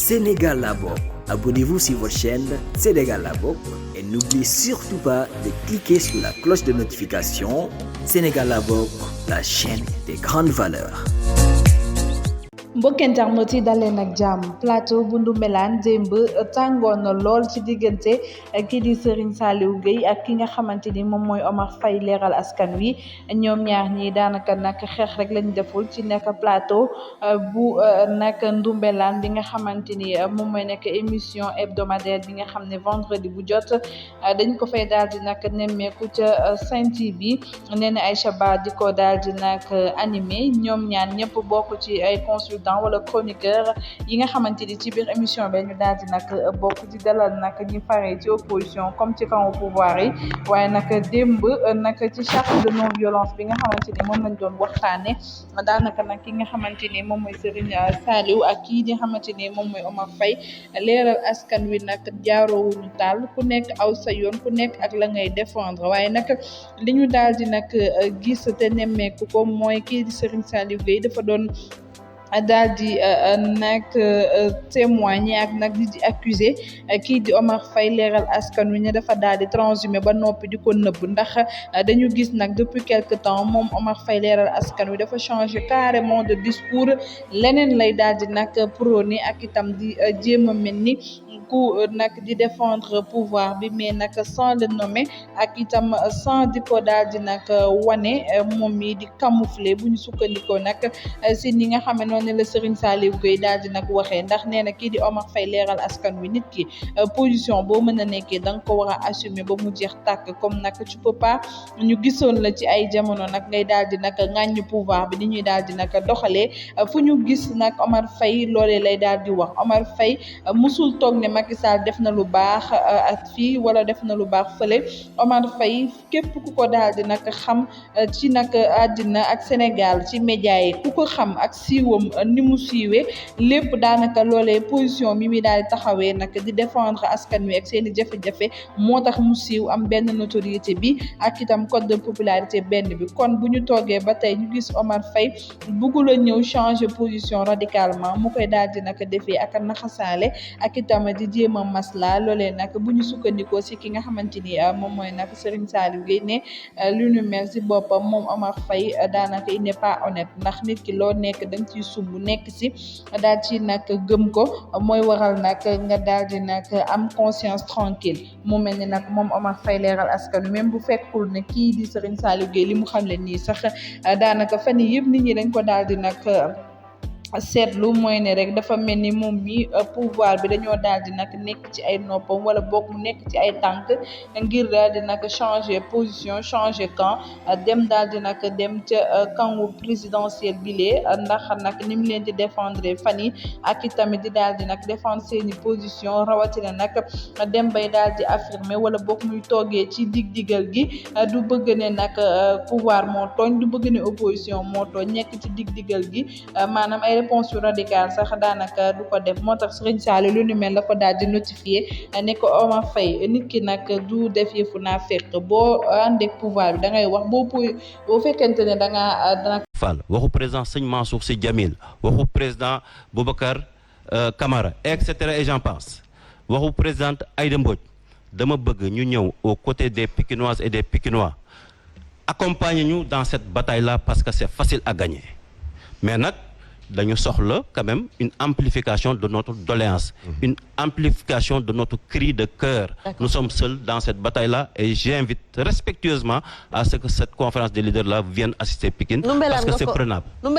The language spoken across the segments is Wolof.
Sénégal la bokk. Abonnez-vous sur votre chaîne Sénégal la bokk et n'oubliez surtout pas de cliquer sur la cloche de notification. Sénégal la bokk, la chaîne des grandes valeurs. mbokk internautes yi daleen ak jàmm plateau bu Ndoumbelane démb tàngoon na lool ci diggante kii di Serigne Saliou Gueye ak ki nga xamante ni moom mooy Omar Faye leeral askan wi ñoom ñaar ñi daanaka nag xeex rek lañ deful ci nekk plateau bu nag Ndoumbelane bi nga xamante ni moom mooy nekk émission hebdomadaire bi nga xam ne vendredi bu jot dañ ko fay daal di nag nemmeeku ca Sen TV nee na Aïcha Ba di ko daal di nag animé ñoom ñaar ñëpp bokk ci ay consultants wala chroniqueur yi nga xamante ni ci biir émission bi ñu daal di nag bokk ci dalal nag ñi faree ci opposition comme ci camp au pouvoir yi waaye nag démb nag ci charte de non violence bi nga xamante ni moom lañ doon waxtaane daanaka nag ki nga xamante ni moom mooy Serigne Saliou ak kii di xamante ni moom mooy Omar Faye leeral askan wi nag jaaroowuñu taal ku nekk aw sa yoon ku nekk ak la ngay défendre waaye nag li ñu daal di nag gis te nemmeeku ko mooy kii di Serigne Saliou Gueye dafa doon daal di nag témoigner ak nag di accuser kii di Omar Faye leeral askan wi ne dafa daal di transhumé ba noppi di ko nëbb ndax dañu gis nag depuis quelque temps moom Omar Faye leeral askan wi dafa changé carrément de discours leneen lay daal di nag prôné ak itam di jéem a mel ni ku nag di défendre pouvoir bi mais nag sans le nommer ak itam sans di ko daal di nag wane moom mi di camoufler bu ñu sukkandikoo nag si ni nga xam ne noonu la Serigne Saliou Gueye daal di nag waxee ndax nee na kii di Omar Faye leeral askan wi nit ki position boo mën a nekkee da nga ko war a assumer ba mu jeex tàkk comme nag tu peux pas ñu gisoon la ci ay jamono nag ngay daal di nag ŋàññ pouvoir bi ni ñuy daal di nag doxalee fu ñu gis nag Omar Faye loolee lay daal di wax Omar Faye musul toog ne Macky Sall def na lu baax ak fii wala def na lu baax fële Omar Faye képp ku ko daal di nag xam ci nag àddina ak Sénégal ci média yi ku ko xam ak siiwam ni mu siiwee lépp daanaka loolee position mi muy daal di taxawee nag di défendre askan wi ak seen i jafe-jafe moo tax mu siiw am benn notoriété bi ak itam code de popularité benn bi kon bu ñu toogee ba tey ñu gis Omar Faye bëggul a ñëw changer position radicalement mu koy daal di nag defee ak naxasaale ak itam di jéem a masla loolee nag bu ñu sukkandikoo si ki nga xamante ni moom mooy nag Serigne Saliou Gueye ne lu ñu mel si boppam moom Omar Faye daanaka il n'est pas honnête ndax nit ki loo nekk da nga ciy sumb nekk si daal ci nag gëm ko mooy waral nag nga daal di nag am conscience tranquille mu mel ni nag moom Omar Faye leeral askan wi même bu fekkul ne kii di Serigne Saliou Gueye li mu xam le nii sax daanaka fan yii yëpp nit ñi dañ ko daal di nag seetlu mooy ne rek dafa mel ni moom mi pouvoir bi dañoo daal di nag nekk ci ay noppam wala boog mu nekk ci ay tànk ngir daal di nag changer position changer camp dem daal di nag dem ca camp présidentiel bile ndax nag ni mu leen di défendre fan yi ak itamit di daal di nag défendre seeni position rawatina nag dem bay daal di affirmer wala boog muy toogee ci dig-digal gi du bëgg ne nag pouvoir moo tooñ du bëgg ne opposition moo tooñ nekk ci dig-digal gi maanaam ay réponse yu radical sax daanaka du ko def moo tax Serigne Saliou lu ni mel la ko daal di notifié ne ko Omar Faye nit ki nag du def yëfu naa fekk boo àndeek pouvoir bi da ngay wax boo fekkente ne da ngaa Fall waxu président Sëñ Mansour Sy Djamil waxu président Boubacar Camara et cetera et j'en passe waxu présidente Aïda Mbodj dama bëgg ñu ñëw aux côtés des Pikinoises et des Pikinois accompagner ñu dans cette bataille là parce que c'est facile à gagner mais nag dañu soxla quand même une amplification de notre doléance, une amplification de notre cri de cœur. Nous sommes seuls dans cette bataille-là et j'invite respectueusement à ce que cette conférence des leaders-là vienne assister Pikine parce que c'est prenable. Vous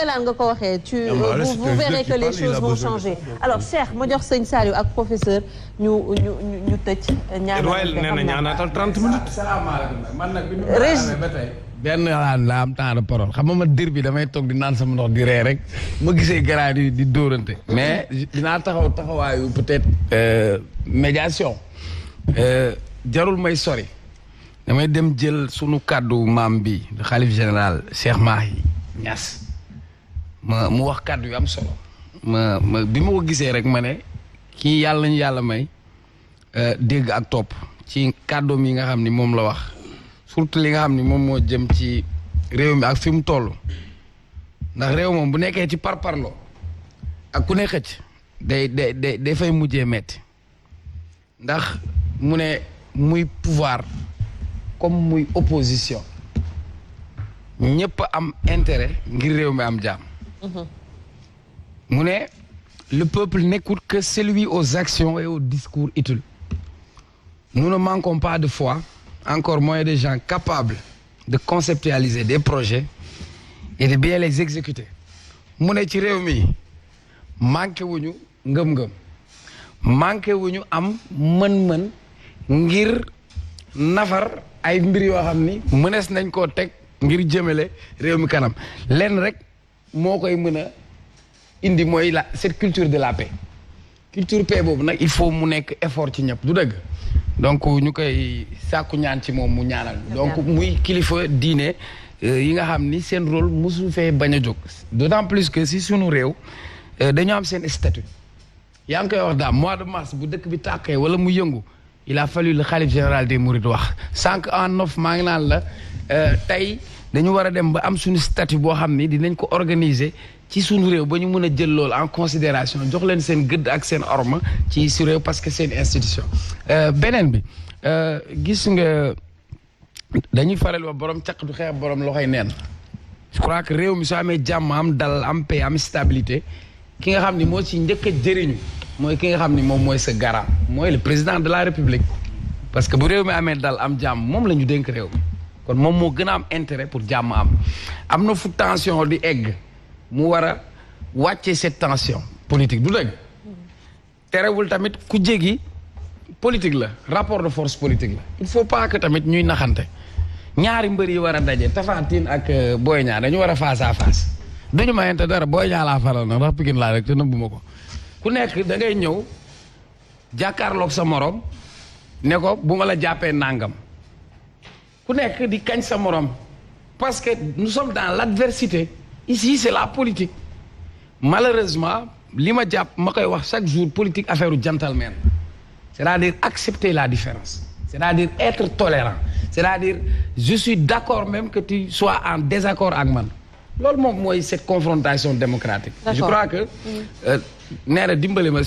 verrez que les choses vont changer. Alors, Cheikh, ma jox sëñ Saliou ak professeur ñu tëj ñaanal 30 minutes. benn la am temps de parole xam nga ma dir bi damay toog di naan sama ndox di ree rek ma gisee garaad yi di dóorante mais dinaa taxawaayu peut-être médiation jarul may sori damay dem jël sunu kàddu maam bi le xalif général Cheikh Mahi Niass mu wax kàddu yu am solo ma bi ma ko gisee rek ma ne kii yàlla ñu yàlla may dégg ak topp ci kàddoom yi nga xam ni moom la wax surtout li nga xam ni moom moo jëm ci réew mi ak fi mu toll ndax réew moom bu nekkee ci parparloo ak ku ne xëcc day fay mujjee metti ndax mu ne muy pouvoir comme muy opposition ñëpp am intérêt ngir réew mi am jàmm. mu ne le peuple n'écoute que celui aux actions et aux discours utiles. Nous ne manquons pas de foi, encore moins de gens capables de conceptualiser des projets et de bien les exécuter. mu ne ci réew mi manqué wuñu ngëm-ngëm manqué wuñu am mën-mën ngir nafar ay mbir yoo xam ni mënees nañ koo teg ngir jëmale réew mi kanam lenn rek moo koy mën a indi mooy cette culture de la paix culture paix boobu nag il faut mu nekk effort ci ñëpp du dëgg donc ñu koy sàkku ñaan ci moom mu ñaanal donc muy kilifa diine yi nga xam ni seen rôle mosul fee bañ a jóg d'autant plus que si sunu réew dañoo am seen statut yaa ngi koy wax daal mois de mars bu dëkk bi tàkkee wala mu yëngu il a fallu le khalife général des mourides wax sànq en off maa ngi naan la tey dañu war a dem ba am suñu statut boo xam ni dinañ ko organiser ci suñu réew ba ñu mën a jël loolu en considération jox leen seen gëdd ak seen orma ci su réew parce que c'est une institution beneen bi gis nga dañuy faral wax borom caq du xeex borom loxoy neen je crois que réew mi soo amee jàmm am dal am paix am stabilité ki nga xam ni moo ci njëkk a jëriñu mooy ki nga xam ni moom mooy sa garant mooy le président de la république parce que bu réew mi amee dal am jàmm moom la ñu dénk réew mi kon moom moo gën a am intérêt pour jàmm am na fu tension di egg mu war a wàccee cette tension politique du dëgg terewul tamit ku jégi politique la rapport de force politique la il faut pas que tamit ñuy naxante ñaari mbër yi war a daje Tapha Tine ak Boy Niang dañu war a face à face duñu mayante dara Boy Niang laa faral na ndax Pikine laa rek te nëbbuma ko ku nekk da ngay ñëw jàkkaarloog sa morom ne ko bu ma la jàppee nangam ku nekk di kañ sa morom parce que nous sommes dans l'adversité ici c'est la politique malheureusement li ma jàpp ma koy wax chaque jour politique affaire u gentleman c'est-à-dire accepter la différence c'est-à-dire être tolérant c'est-à-dire je suis d'accord même que tu sois en désaccord ak man loolu moom mooy cette confrontation démocratique je crois que nee na dimbali ma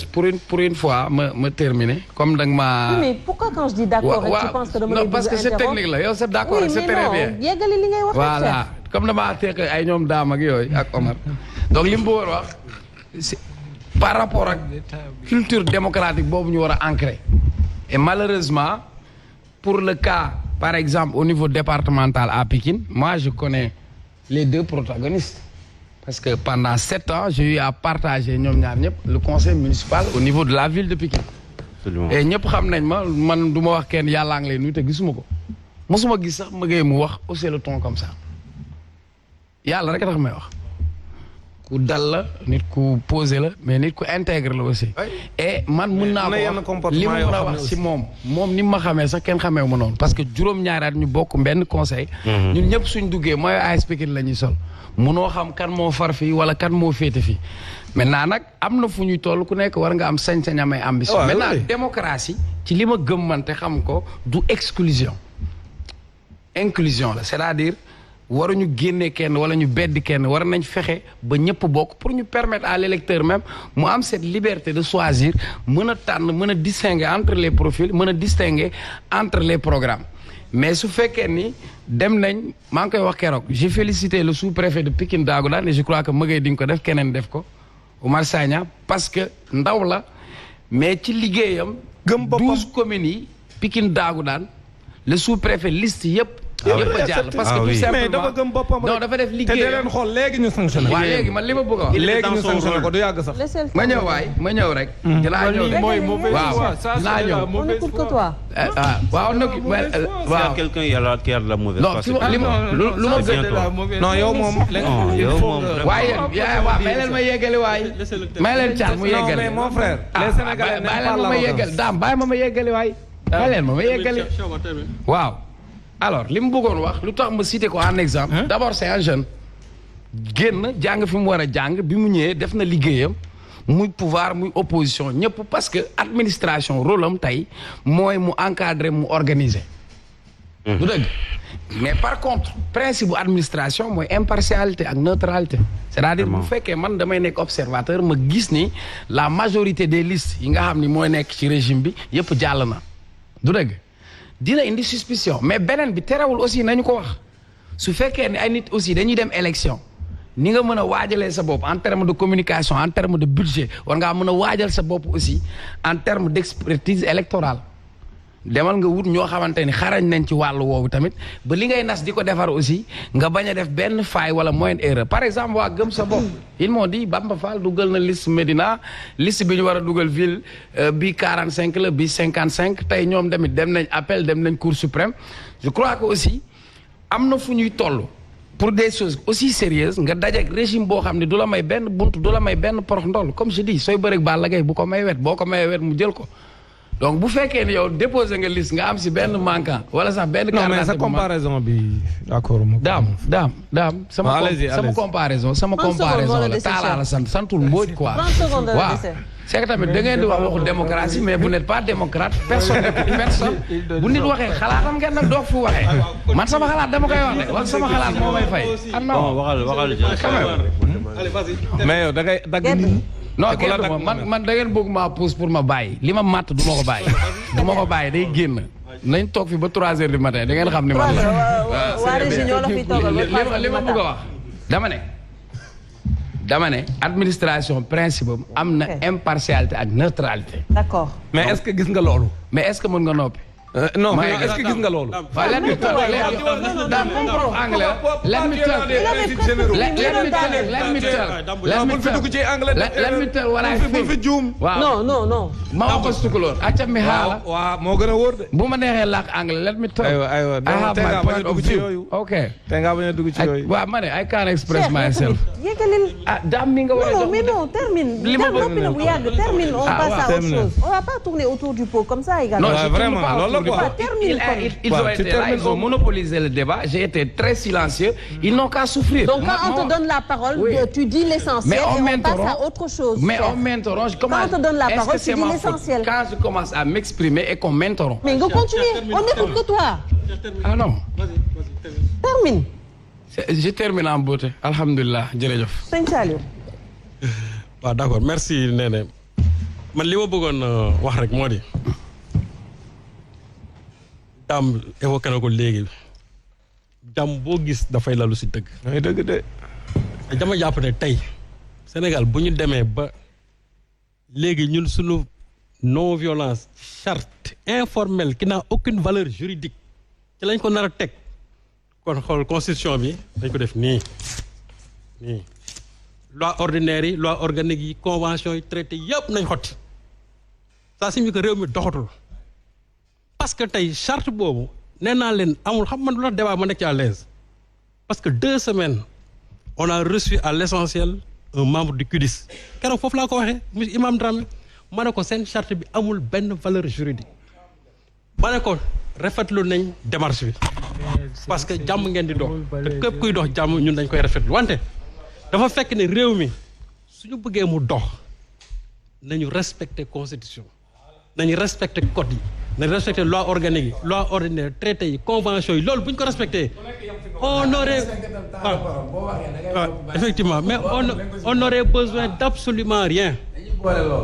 pour une fois ma terminer comme da nga ma mais pourquoi quand je dis d'accord rek tu penses que dama non parce que c'est technique la yow c'est d'accord c'est très bien yeggali li ngay wax voilà comme damaa fekk ay ñoom daam ak yooyu ak Omar donc li mu bëggoon wax par rapport ak culture démocratique boobu ñu war a ancrer et malheureusement pour le cas par exemple au niveau départemental à Pikine moi je connais les deux protagonistes parce que pendant 7 ans j'ai eu à partager ñoom ñaar ñëpp le conseil municipal au niveau de la ville de Pikine et ñëpp xam nañ ma man du ma wax kenn yàllaa ngi lay nuyu te gisuma ko mosuma gis sax ma mu wax hausser le ton comme ça yàlla rek tax may wax ku dal la nit ku posé la mais nit ku intègre la aussi et man mun naa ko wax li ma mën a wax ci moom ni ma xamee sax kenn xamee ma noonu parce que juróom-ñaari at ñu bokk benn conseil ñun ñëpp suñ duggee mooy AS Pikine la ñuy sol munoo xam kan moo far fii wala kan moo féete fii maintenant nag am na fu ñuy toll ku nekk war nga am sañ-sañ amay ambition maintenant démocratie ci li ma gëm man te xam ko du exclusion inclusion la c'est-à-dire waruñu génne kenn wala ñu beddi kenn war nañ fexe ba ñëpp bokk pour ñu permettre à l'électeur même mu am cette liberté de choisir mën a tànn mën a distinguer entre les profils mën a distinguer entre les programmes mais su fekkee ni dem nañ maa ngi koy wax keroog j'ai félicité le sous-préfet de Pikine Dagoudane et je crois que mëgay di nga ko def keneen def ko Oumar Sagna parce que ndaw la mais ci liggéeyam 12 communes yi Pikine Dagoudane le sous-préfet liste yëpp yëpp a jàll parce que tout simplement dafa gëm boppam non dafa def liggéey te leen xool léegi ñu sanctionné waaw léegi man li ma bëgg a wax léegi ñu sanctionné ko du yàgg sax ma ñëw rek dinaa ñëw de waaw dinaa ñëw on n'écoute que toi waaw nag waaw quelqu'un qui a la mauvaise non li ma lu ma gën non yow moom waaye waaw may leen ma yeggali waay may leen caat mu yeggali mais mon frère les Sénégalais bàyyi leen ma ma yeggali daam bàyyi ma yeggali waay bàyyi leen ma yeggali waaw alors li mu bëggoon wax lu tax ma cité ko en exemple d'abord c'est un jeune génn jàng fi mu war a jàng bi mu ñëwee def na liggéeyam muy pouvoir muy opposition ñëpp parce que administration rôle am tey mooy mu encadrer mu organiser du dëgg mais par contre principe bu administration mooy impartialité ak neutralité. c'est-à-dire bu fekkee man damay nekk observateur ma gis ni la majorité des listes yi nga xam ni mooy nekk ci régime bi yëpp jàll na du dëgg dina indi suspicion mais beneen bi terewul aussi nañu ko wax su fekkee ne ay nit aussi dañuy dem élection ni nga mën a waajalee sa bopp en terme de communication en terme de budget war ngaa mën a waajal sa bopp aussi en terme d'expertise électorale demal nga wut ñoo xamante ni xarañ nañ ci wàllu woowu tamit ba li ngay nas di ko defar aussi nga bañ a def benn faille wala moindre erreur par exemple waa gëm sa bopp ils m'ont dit Bamba Fall dugal na liste Médina liste bi ñu war a dugal ville bi 45 la bi 55 tey ñoom tamit dem nañ appel dem nañ cour suprême je crois que aussi am na fu ñuy toll pour des choses aussi sérieuses nga dajeek régime boo xam ne du la may benn buntu du la may benn porox ndoll comme je dis sooy bëreeg Balla Gaye bu ko may wet boo ko mayee wet mu jël ko donc bu fekkee ne yow déposé nga liste nga am si benn manquant wala sax benn. non mais sa comparaison bi d'accord. daam sama comparaison la Talla la santul Mbodj quoi. 30 secondes de waaw c'est que tamit da ngeen di wax waxu démocratie mais vous n'êtes pas démocrate personne bu nit waxee xalaatam ngeen nag doog fu waxee man sama xalaat dama koy wax de wala sama xalaat moo may fay. bon waxal mais yow da ngay dagg nit. non man da ngeen bëgg maa pousse pour ma bàyyi li ma matt du ma ko bàyyi du ma ko bàyyi day génn nañ toog fi ba 3 heures du matin da ngeen xam ni man la. waa région ñoo la fiy toogal li ma bëgg a wax dama ne administration principe am na impartialité ak neutralité. d'accord mais est-ce que gis nga loolu. mais est-ce que mën nga noppi. non mais est-ce que gis nga loolu. waaw let me tell daam comme prof anglais let me tell what I think. waaw non ma wax ko sukuloor acca mi xaala. waaw moo gën a wóor de. bu ma neexee làkk anglais let me tell. aywa I have my point of view. ok te nga bañ a dugg ci yooyu. waaw ma ne I can't express myself. daam mi nga war a jox. non mais non termine. li ma bëgg na bu yàgg termine on passe à autre chose. on va pas tourner autour du pot comme ça également. non vraiment loolu ils ont monopolisé le débat. J'ai été très silencieux. Ils n'ont qu'à souffrir. Donc quand on te donne la parole, tu dis l'essentiel et on passe à autre chose. Mais on m'interroge. Quand on te donne la parole, tu dis l'essentiel. Quand je commence à m'exprimer et qu'on m'interrompt. Mais on continue. On n'écoute que toi. Ah non. Termine. Je termine en beauté. Alhamdulillah. Jërëjëf. Sëñ Saliou. waaw d'accord merci Néné man li ma bëggoon wax rek moo di. daam évoqué na ko léegi jàmm boo gis dafay lalu si dëgg. ay dëgg de. dama jàpp ne tey Sénégal bu ñu demee ba léegi ñun suñu non violence charte informelle qui n'a aucune valeur juridique ci lañ ko nar a teg kon xool constitution bi dañ ko def nii loi ordinaire yi loi organique yi convention yi traité yëpp nañ xotti ça signifie que réew mi doxatul. parce que tey charte boobu nee naa leen amul xam man lu tax débat ma nekk ci à l'aise parce que 2 semaines on a reçu à l'essentiel un membre du CUDIS keroog foofu laa ko waxee monsieur Imam Dramé ma ne ko seen charte bi amul benn valeur juridique ma ne ko rafetlu nañ démarche bi parce que jàmm ngeen di dox te képp kuy dox jàmm ñun dañ koy rafetlu wante dafa fekk ne réew mi suñu bëggee mu dox nañu respecter constitution nañu respecter code yi nañu respecter loi organique yi loi ordinaire traité yi convention yi loolu bu ñu ko respecté on aurait effectivement mais on aurait besoin d'absolument rien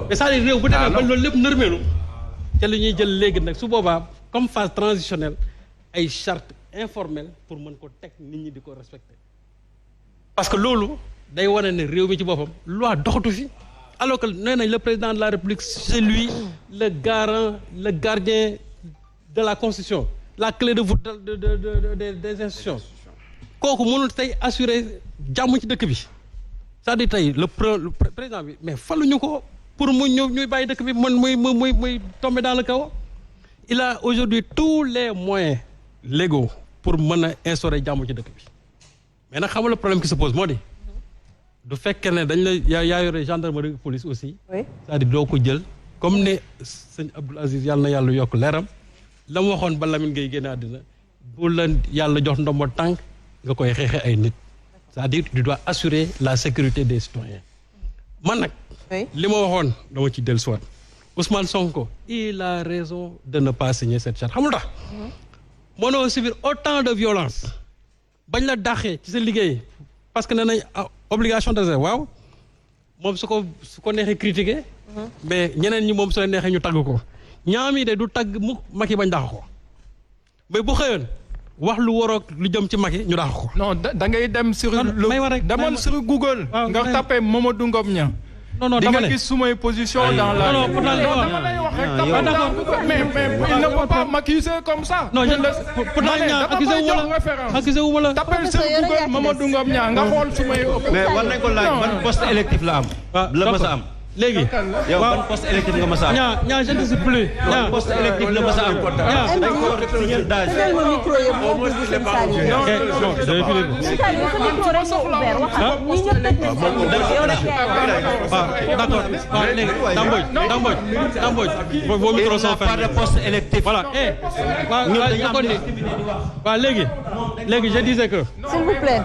mais c'est-à-dire réew bu demee ba loolu lépp nërmeelu te lu ñuy jël léegi nag su boobaa comme phase transitionnelle ay charte informelle pour mën ko teg nit ñi di ko respecter parce que loolu day wane ne réew mi ci boppam loi doxatu fi alors que nee nañ le président de la République c'est lui le garant le gardien de la constitution la clé de voûte des institutions kooku mënul tey assurer jàmm ci dëkk bi c'est-à-dire tey le président bi mais faluñu ko pour mu ñuy bàyyi dëkk bi man muy tomber dans le chaos il a aujourd'hui tous les moyens légaux pour mën a instaurer jàmm ci dëkk bi mais nag xam nga le problème qui se pose moo di du fekkee ne dañ la yaa yore gendarmerie police aussi. oui c'est-à-dire doo ko jël comme ne sëñ Abdoul Aziz yàlla na yàlla yokk leeram la mu waxoon ba Lamine Gueye génne àddina bu la yàlla jox ndombo tànk nga koy xeexe ay nit c'est-à-dire tu dois assurer la sécurité des citoyens man nag. li ma waxoon dama ci dellusiwaat Ousmane Sonko il a raison de ne pas signer cette charte xamul tax mënoo subir autant de violence bañ la dàqee ci sa liggéey parce que nee nañ obligation de réserve waaw moom su ko neexee critiquer mais ñeneen ñi moom su la neexee ñu tagg ko ñaam yi de du tagg mukk Macky bañ dàq ko mais bu xëyoon wax lu waroog lu jëm ci Macky ñu dàq ko. non da ngay dem sur demoon sur Google. nga tapé Mamadou Ngom Niang. non di dama nga ne gis sumay position dans la. non pourtant dama lay wax rek mais il ne peut pas m'accuser comme ça. non pourtant ñaa accusé wu ma la. tapé sur Google Mamadou Ngom Niang nga xool sumay. mais war nañ ko laaj ban poste électif la am. la mës a am. léegi yow ban poste électif nga mës a am. ñaa je ne sais plus. ban poste électif la mës a am. dañ ko war a signal d'âge. d'accord léegi Damboj vos micros sont fermés. pas de poste électif. voilà waaw léegi je disais que. s'il vous plaît.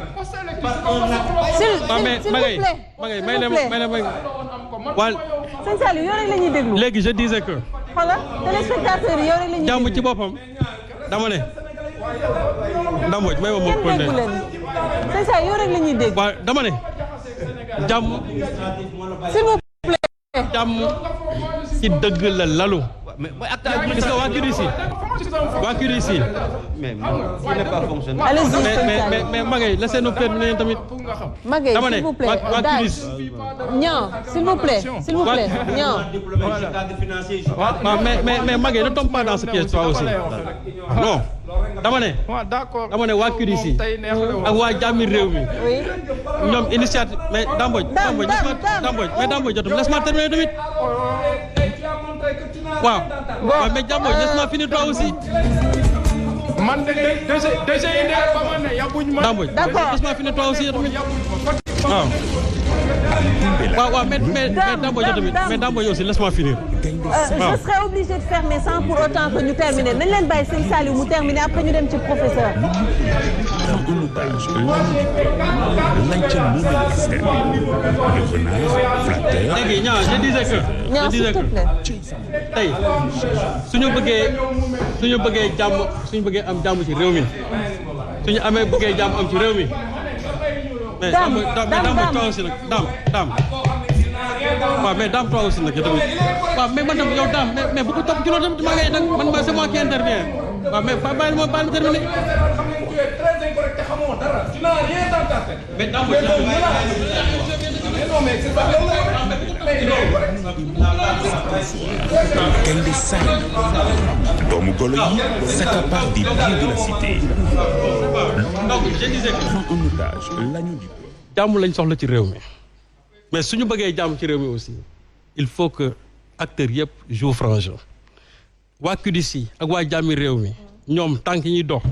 s'il vous plaît. may waaw sëñ Saliou yow rek la ñuy déglu. léegi je disais que. xoolal téléspectateurs yi yow rek la ñuy déglu. jàmm ci boppam dama ne. Damboj may ma ma ko kenn déggu leen. sëñ Saliou yow rek la ñuy dégg. waaw dama ne. jàmm. s'il vous plaît. jàmm ci dëgg la lalu. gis nga waa QDC. mais il n'est pas fonctionnel. allez-y mais Maguette laissez-nous terminer tamit. Maguette s'il vous plaît. waa QDC. Niang s'il vous plaît. Niang. mais Maguette ne tombe pas dans ce piège toi aussi. non dama ne waa QDC ak waa jàmmi réew mi. oui. ñoom initiative mais Damboj jotum laisse-moi terminer tamit. waaw mais Damboj laisse-moi finir toi aussi. man de DGID ba ma ne yabuñ ma. Damboj laisse-moi finir toi aussi tamit. waaw mais Damboj aussi laisse-moi finir. Je serai obligé de fermer sans pour autant que ñu terminer nañ leen bàyyi sëñ Saliou mu terminer après ñu dem ci professeur. léegi ñaa je disais que. Niang s'il te plaît. tey suñu bëggee am jàmm ci réew mi suñu bëggee jàmm am ci réew mi. mais Dame toi aussi nag Dame waaw mais Dame toi aussi nag yow tamit waaw mais man tam yow Dame mais bu ko topp ci loolu tamit maa ngay nag man c'est moi qui intervient waaw mais bàyyi ma terminer. mais Dame Gaynde Sall doomu golo yi s'accapare des biens de la cité. donc je disais que en otage l'agneau du peuple. jàmm lañ soxla ci réew mi mais suñu bëggee jàmm ci réew mi aussi il faut que acteurs yëpp jouent franc jeu waa QDC ak waa jàmmi réew mi ñoom tànk ñuy dox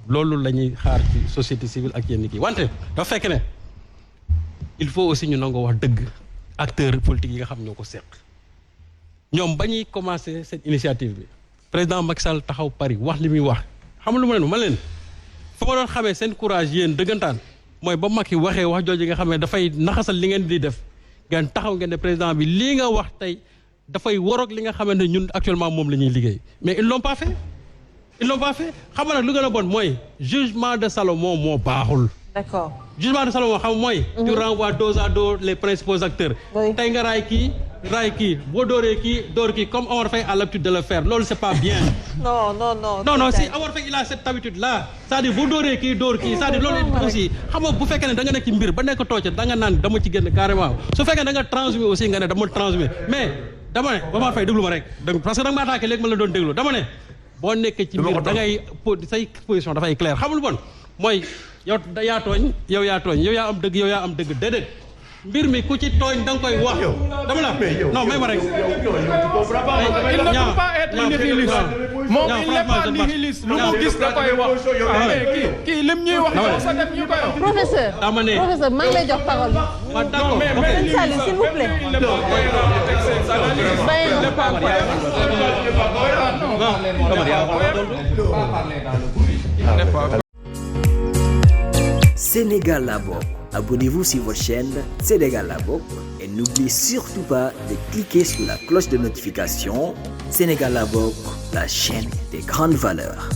loolu la ñuy xaar ci société civile ak yenn kii wante dafa fekk ne il faut aussi ñu nangoo wax dëgg acteurs politiques yi nga xam ñoo ko seq ñoom ba ñuy commencé cette initiative bi président Macky Sall taxaw Paris wax li muy wax xam lu ma leen fa ma doon xamee seen courage yéen dëggantaan mooy ba Macky waxee wax jooju nga xam ne dafay naxasal li ngeen di def ngeen taxaw ngeen ne président bi lii nga wax tey dafay waroog li nga xamante ne ñun actuellement moom la ñuy liggéey mais ils l'ont pas fait xam nga nag lu gën a bon mooy jugement de Salomon moo baaxul. D'accord. Jugement de Salomon xam mooy. tu renvoies dos à dos les principaux acteurs. tey nga raay kii boo dooree kii door kii comme Omar Faye a l'habitude de le faire loolu c'est pas bien. non si Omar Faye il a cette habitude là c'est-à-dire boo dooree kii door kii c'est-à-dire loolu aussi xam nga bu fekkee ne da nga nekk ci mbir ba nekk tooce da nga naan dama ci génn carrément su fekkee da nga transmettre aussi nga ne dama transmettre mais dama ne Omar Faye déglu ma rek parce que da nga ma attaqué léegi ma la doon déglu dama ne boo nekkee ci mbir da ngay say position dafay clair xamul bon mooy yow yaa tooñ yow yaa am dëgg yow yaa am dëgg déedéet mbir mi ku ci tooñ da nga koy wax dama la non may ma rek. il ne peut pas être nihiliste moom il n'est pas nihiliste lu mu gis da koy wax. kii lim ñuy wax yow sa dem ñu koy wax. professeur maa ngi lay jox parole bi. waaw d'accord sëñ Saliou s'il vous plaît. Sénégal la bokk. Abonnez-vous sur votre chaîne Sénégal la bokk et n'oubliez surtout pas de cliquer sur la cloche de notification. Sénégal la bokk, la chaîne des grandes valeurs.